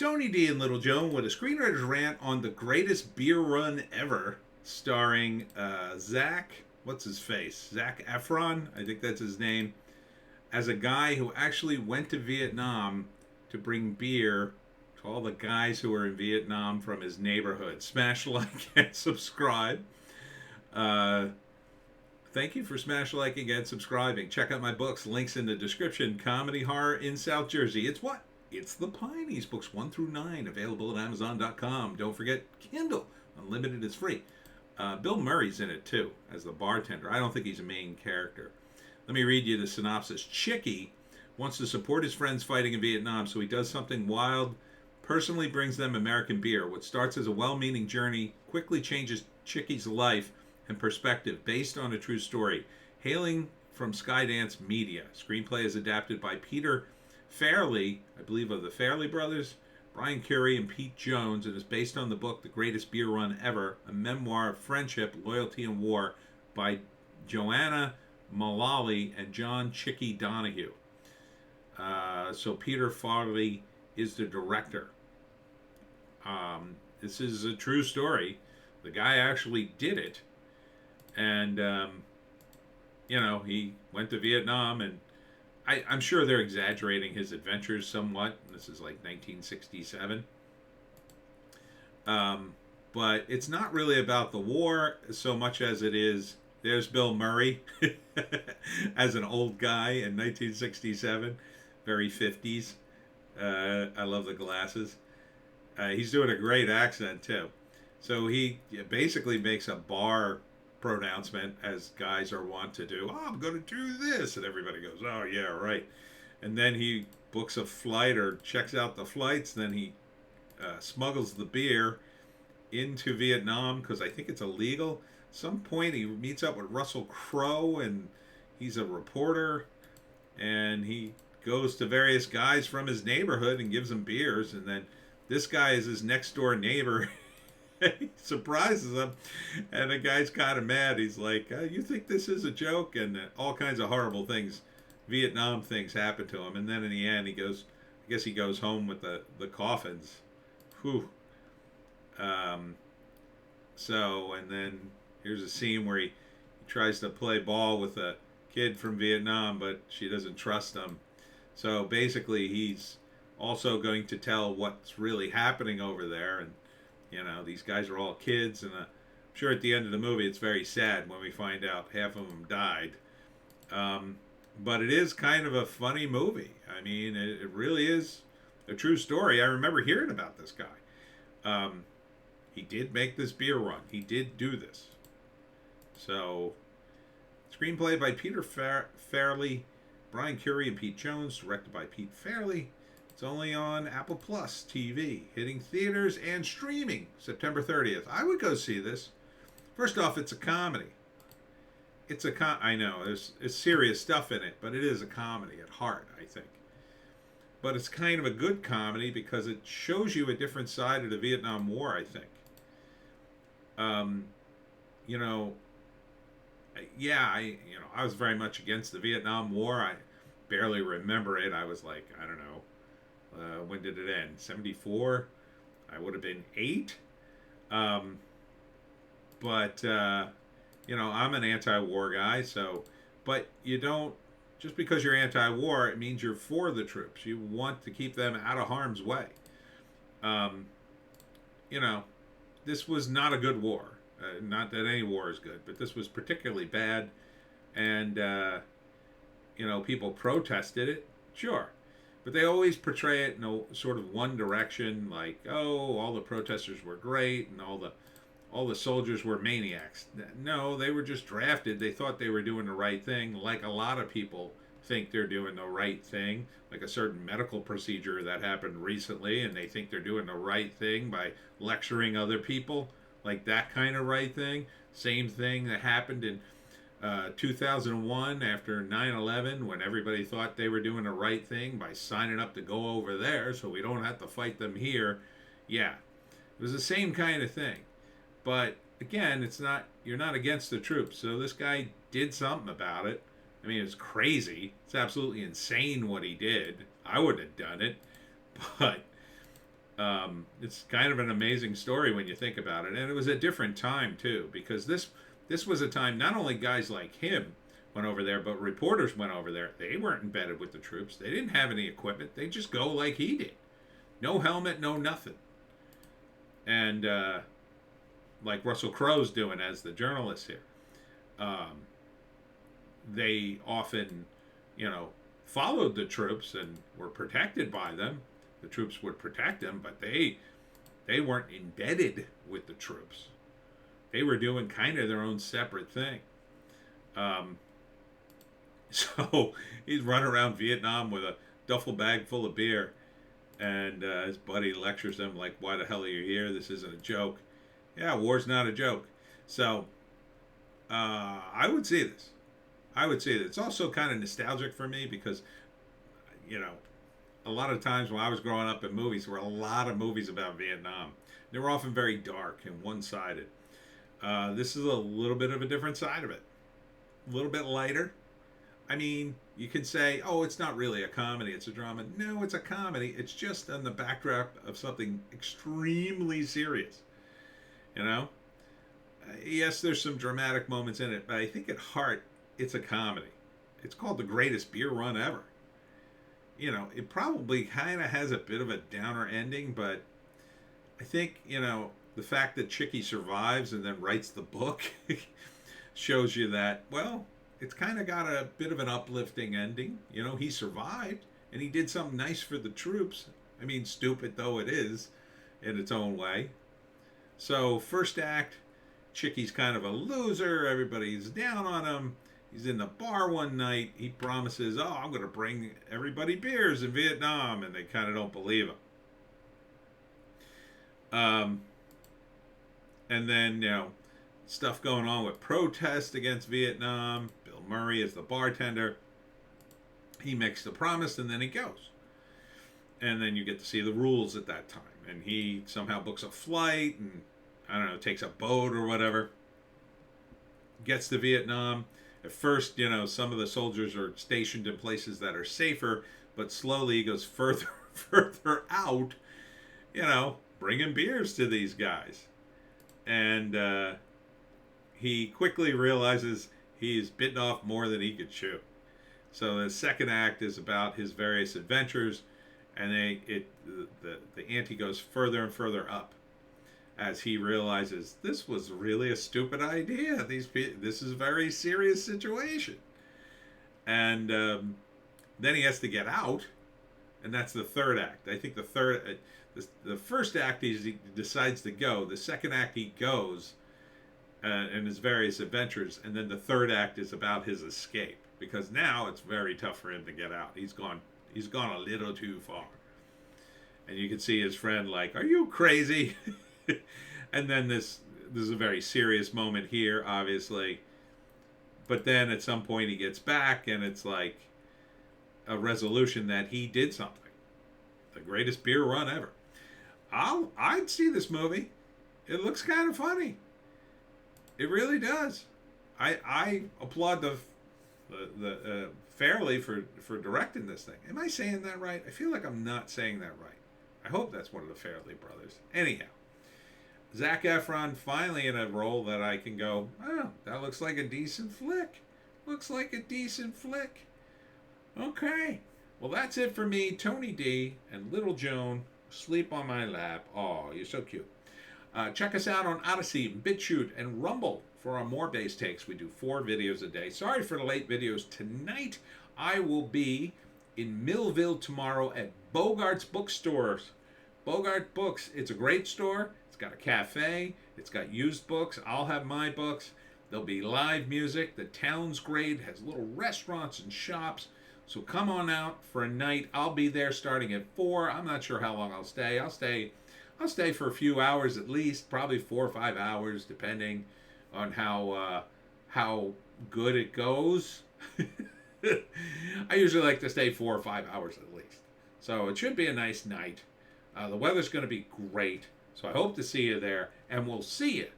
Tony D and Little Joan with a screenwriter's rant on the greatest beer run ever, starring Zach. What's his face? Zach Efron, I think that's his name, as a guy who actually went to Vietnam to bring beer to all the guys who were in Vietnam from his neighborhood. Smash like and subscribe. Uh, Thank you for smash liking and subscribing. Check out my books. Links in the description. Comedy Horror in South Jersey. It's what? It's the Pineys. Books 1 through 9. Available at Amazon.com. Don't forget Kindle. Unlimited is free. Bill Murray's in it too as the bartender. I don't think he's a main character. Let me read you the synopsis. Chicky wants to support his friends fighting in Vietnam, so he does something wild. Personally brings them American beer. What starts as a well-meaning journey quickly changes Chicky's life and perspective based on a true story. Hailing from Skydance Media. Screenplay is adapted by Peter Fairley, I believe of the Fairley brothers, Brian Currie, and Pete Jones, and is based on the book The Greatest Beer Run Ever, a memoir of friendship, loyalty, and war by Joanna Mullally and John Chicky Donahue. So Peter Farley is the director. This is a true story. The guy actually did it. And, he went to Vietnam, and I'm sure they're exaggerating his adventures somewhat. This is like 1967. But it's not really about the war so much as it is, there's Bill Murray as an old guy in 1967. Very 50s. I love the glasses. He's doing a great accent, too. So he basically makes a bar pronouncement, as guys are wont to do. Oh, I'm going to do this. And everybody goes, oh, yeah, right. And then he books a flight or checks out the flights. Then he smuggles the beer into Vietnam because I think it's illegal. Some point he meets up with Russell Crowe, and he's a reporter. And he goes to various guys from his neighborhood and gives them beers. And then this guy is his next door neighbor. He surprises him, and the guy's kind of mad. He's like, you think this is a joke? And all kinds of horrible things, Vietnam things happen to him. And then in the end, I guess he goes home with the coffins. Whew. And then here's a scene where he tries to play ball with a kid from Vietnam, but she doesn't trust him. So basically, he's also going to tell what's really happening over there. And these guys are all kids, and I'm sure at the end of the movie it's very sad when we find out half of them died. But it is kind of a funny movie. I mean, it really is a true story. I remember hearing about this guy. He did make this beer run. He did do this. So, screenplay by Peter Fairley, Brian Currie, and Pete Jones, directed by Pete Fairley. It's only on Apple Plus TV, hitting theaters and streaming September 30th. I would go see this. First off, it's a comedy. I know, there's serious stuff in it, but it is a comedy at heart, I think. But it's kind of a good comedy because it shows you a different side of the Vietnam War, I think. I was very much against the Vietnam War. I barely remember it. I was like, I don't know. When did it end? 74? I would have been 8. I'm an anti-war guy, but you don't, just because you're anti-war, it means you're for the troops. You want to keep them out of harm's way. This was not a good war. Not that any war is good, but this was particularly bad. And, people protested it, sure. But they always portray it in a sort of one direction, like, oh, all the protesters were great and all the soldiers were maniacs. No, they were just drafted. They thought they were doing the right thing, like a lot of people think they're doing the right thing, like a certain medical procedure that happened recently, and they think they're doing the right thing by lecturing other people, like that kind of right thing. Same thing that happened in 2001 after 9/11, when everybody thought they were doing the right thing by signing up to go over there so we don't have to fight them here. Yeah, it was the same kind of thing. But again, you're not against the troops. So this guy did something about it. I mean, it's crazy. It's absolutely insane what he did. I wouldn't have done it. But It's kind of an amazing story when you think about it, and it was a different time too, because this was a time not only guys like him went over there, but reporters went over there. They weren't embedded with the troops. They didn't have any equipment. They just go like he did, no helmet, no nothing, and like Russell Crowe's doing as the journalist here. Um, they often, followed the troops and were protected by them. The troops would protect them, but they weren't embedded with the troops. They were doing kind of their own separate thing. Um, so he's running around Vietnam with a duffel bag full of beer, and his buddy lectures him like, "Why the hell are you here? This isn't a joke." Yeah, war's not a joke. So I would see this. I would say that it's also kind of nostalgic for me because, a lot of times when I was growing up in movies, there were a lot of movies about Vietnam. They were often very dark and one-sided. This is a little bit of a different side of it. A little bit lighter. I mean, you can say, oh, it's not really a comedy, it's a drama. No, it's a comedy. It's just on the backdrop of something extremely serious. Yes, there's some dramatic moments in it, but I think at heart, it's a comedy. It's called The Greatest Beer Run Ever. It probably kind of has a bit of a downer ending, but I think, the fact that Chicky survives and then writes the book shows you that, well, it's kind of got a bit of an uplifting ending. He survived and he did something nice for the troops. I mean, stupid though it is in its own way. So, first act, Chicky's kind of a loser. Everybody's down on him. He's in the bar one night. He promises, oh, I'm going to bring everybody beers in Vietnam. And they kind of don't believe him. And then, stuff going on with protests against Vietnam. Bill Murray is the bartender. He makes the promise and then he goes. And then you get to see the rules at that time. And he somehow books a flight and, I don't know, takes a boat or whatever. Gets to Vietnam. At first, some of the soldiers are stationed in places that are safer, but slowly he goes further, further out, bringing beers to these guys. And he quickly realizes he's bitten off more than he could chew. So the second act is about his various adventures, and the ante goes further and further up as he realizes this was really a stupid idea. This is a very serious situation. And then he has to get out, and that's the third act. I think the first act is he decides to go. The second act he goes and his various adventures, and then the third act is about his escape, because now it's very tough for him to get out. He's gone a little too far. And you can see his friend like, "Are you crazy?" And then there's a very serious moment here, obviously. But then at some point he gets back, and it's like a resolution that he did something. The greatest beer run ever. I'd see this movie. It looks kind of funny. It really does. I applaud the Fairley for directing this thing. Am I saying that right? I feel like I'm not saying that right. I hope that's one of the Fairley brothers. Anyhow, Zac Efron finally in a role that I can go, oh, that looks like a decent flick. Looks like a decent flick. Okay. Well, that's it for me, Tony D, and Little Joan, sleep on my lap. Oh, you're so cute. Check us out on Odysee, Bitchute, and Rumble for our more base takes. We do 4 videos a day. Sorry for the late videos tonight. I will be in Millville tomorrow at Bogart's Bookstores. Bogart Books. It's a great store. It's got a cafe. It's got used books. I'll have my books. There'll be live music. The town's great. Has little restaurants and shops. So come on out for a night. I'll be there starting at 4. I'm not sure how long I'll stay. I'll stay for a few hours at least, probably 4 or 5 hours, depending on how good it goes. I usually like to stay 4 or 5 hours at least. So it should be a nice night. The weather's going to be great. So I hope to see you there, and we'll see you